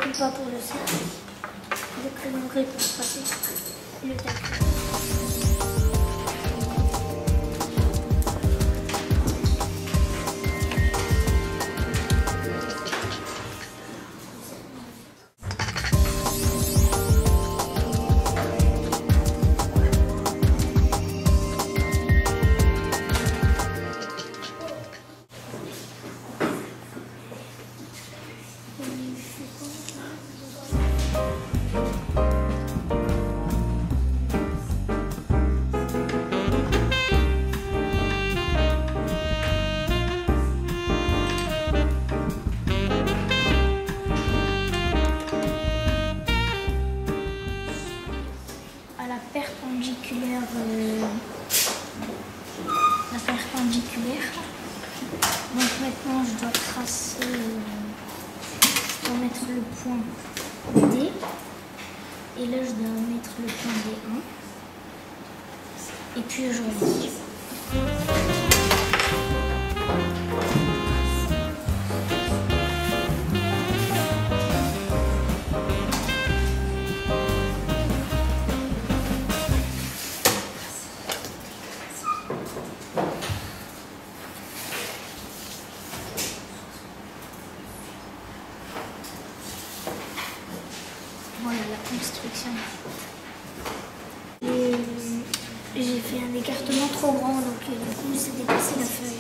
plus pas pour le cercle. Le crayon gris pour tracer le tacle. La perpendiculaire. Donc maintenant je dois tracer, je dois mettre le point D et là je dois mettre le point D1 et puis je relis. Voilà la construction. J'ai fait un écartement trop grand, donc du coup c'est dépassé la feuille.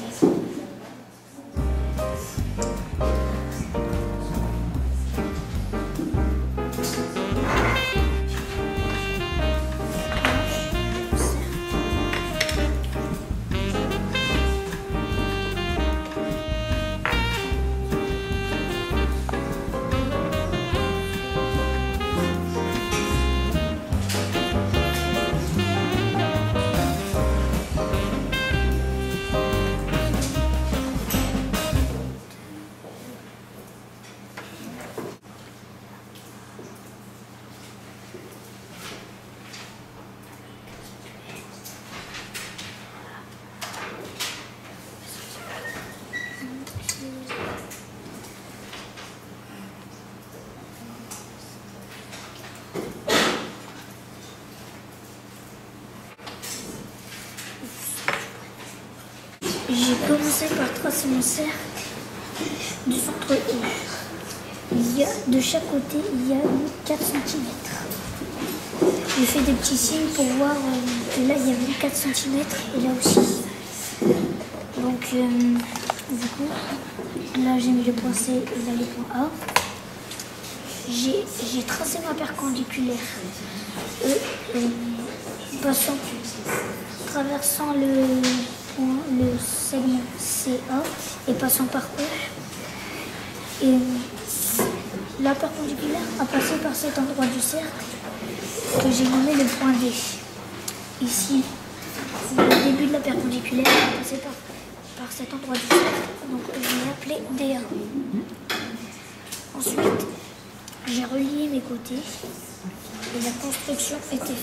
J'ai commencé par tracer mon cercle du centre E. De chaque côté, il y a 4 cm. J'ai fait des petits signes pour voir que là, il y avait 4 cm et là aussi. Donc, du coup, là, j'ai mis le point C et là, le point A. J'ai tracé ma perpendiculaire E, traversant le segment CA et passant par E. Et la perpendiculaire a passé par cet endroit du cercle que j'ai nommé le point D. Ici, le début de la perpendiculaire a passé par cet endroit du cercle, donc je l'ai appelé DA. Ensuite, j'ai relié mes côtés et la construction est faite.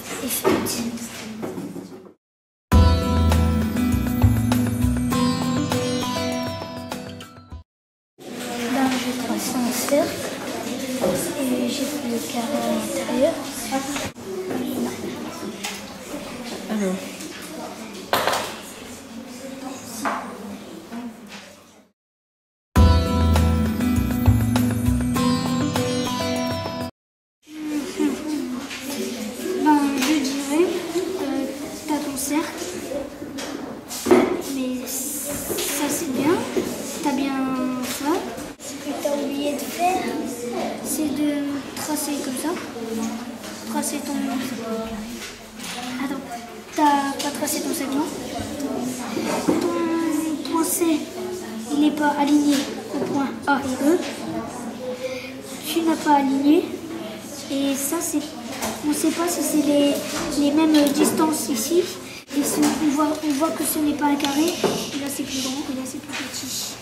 J'ai tracé un cercle et j'ai fait le carré à l'intérieur. Alors. Je dirais, t'as ton cercle, mais ça c'est bien, t'as bien ça. Ce que t'as oublié de faire, c'est de tracer comme ça, tracer ton... Attends, t'as pas tracé ton segment. Ton point C, il n'est pas aligné au point A et E. Tu n'as pas aligné, et ça c'est... On ne sait pas si c'est les mêmes distances ici. Et on voit que ce n'est pas un carré. Et là c'est plus grand et là c'est plus petit.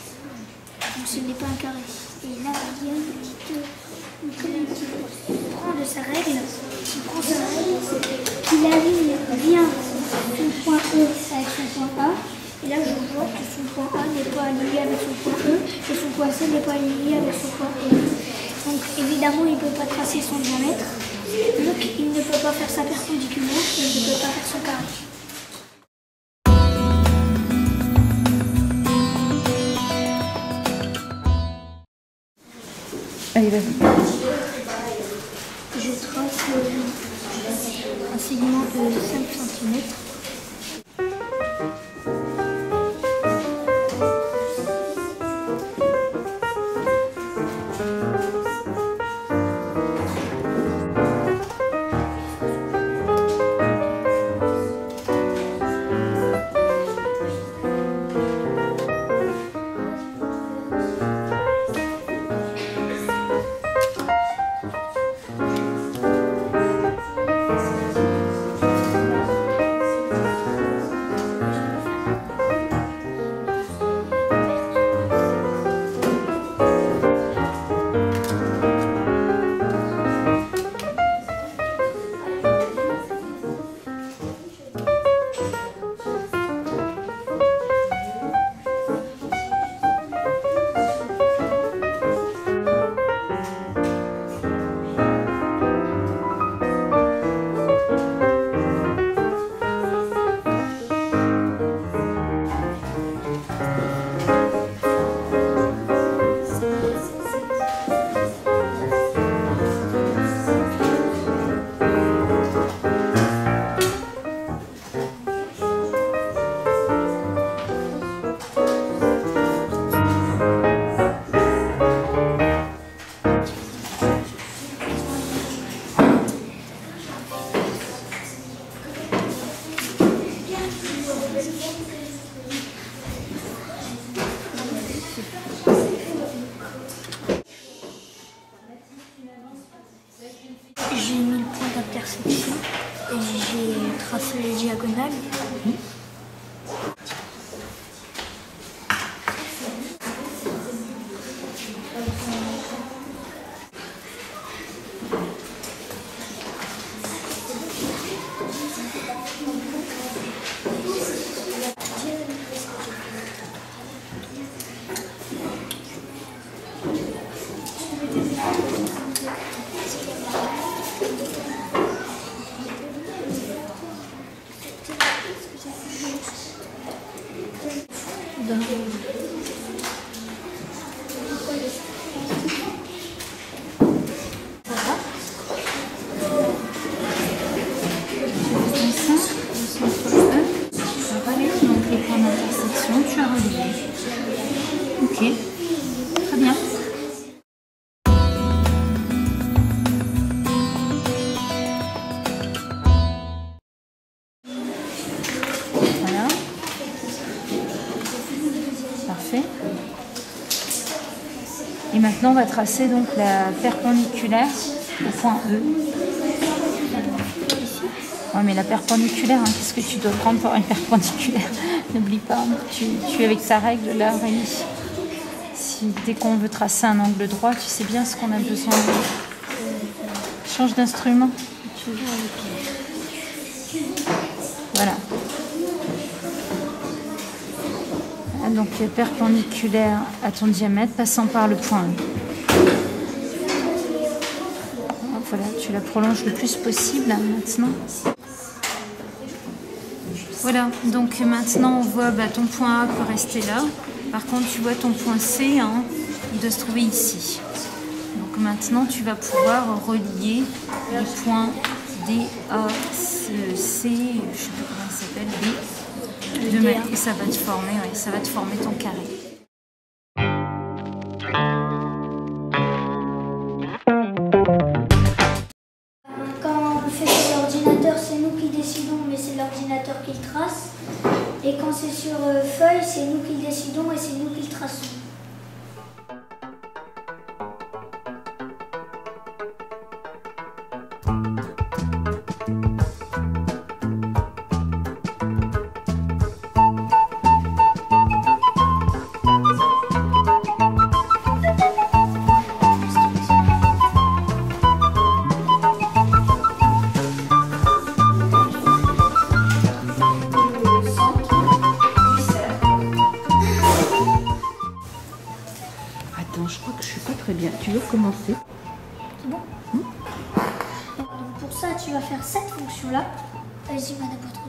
Donc ce n'est pas un carré. Et là il y a une petite... Il prend de sa règle. Il prend sa règle. Il aligne bien son point E avec son point A. Et là je vois que son point A n'est pas aligné avec son point E. Et son point C n'est pas aligné avec son point E. Donc évidemment, il ne peut pas tracer son diamètre. Donc il ne peut pas faire sa perpendiculaire et il ne peut pas faire son carré. Allez, vas-y. Je trace un segment de 5 cm. J'ai mis le point d'intersection et j'ai tracé les diagonales. Donc les points d'intersection, tu as relié. Ok, très bien. Voilà. Parfait. Et maintenant, on va tracer donc la perpendiculaire au point E. Ouais, mais la perpendiculaire, hein, qu'est-ce que tu dois prendre pour une perpendiculaire? N'oublie pas, tu es avec sa règle là, Rémi. Dès qu'on veut tracer un angle droit, tu sais bien ce qu'on a besoin. Change d'instrument. Voilà. Donc perpendiculaire à ton diamètre, passant par le point E. Voilà, tu la prolonges le plus possible maintenant. Voilà, donc maintenant on voit ton point A peut rester là. Par contre, tu vois ton point C, hein, il doit se trouver ici. Donc maintenant, tu vas pouvoir relier les points D, A, C, je ne sais pas comment il s'appelle, B, et ça va te former, ouais, ça va te former ton carré. Quand on fait sur l'ordinateur, c'est nous qui décidons, mais c'est l'ordinateur qui le trace. Et quand c'est sur feuille, c'est nous qui décidons et c'est nous qui le traçons. Attends, je crois que je suis pas très bien. Tu veux recommencer? C'est bon. Donc pour ça, tu vas faire cette fonction-là. Vas-y, madame, pas trop.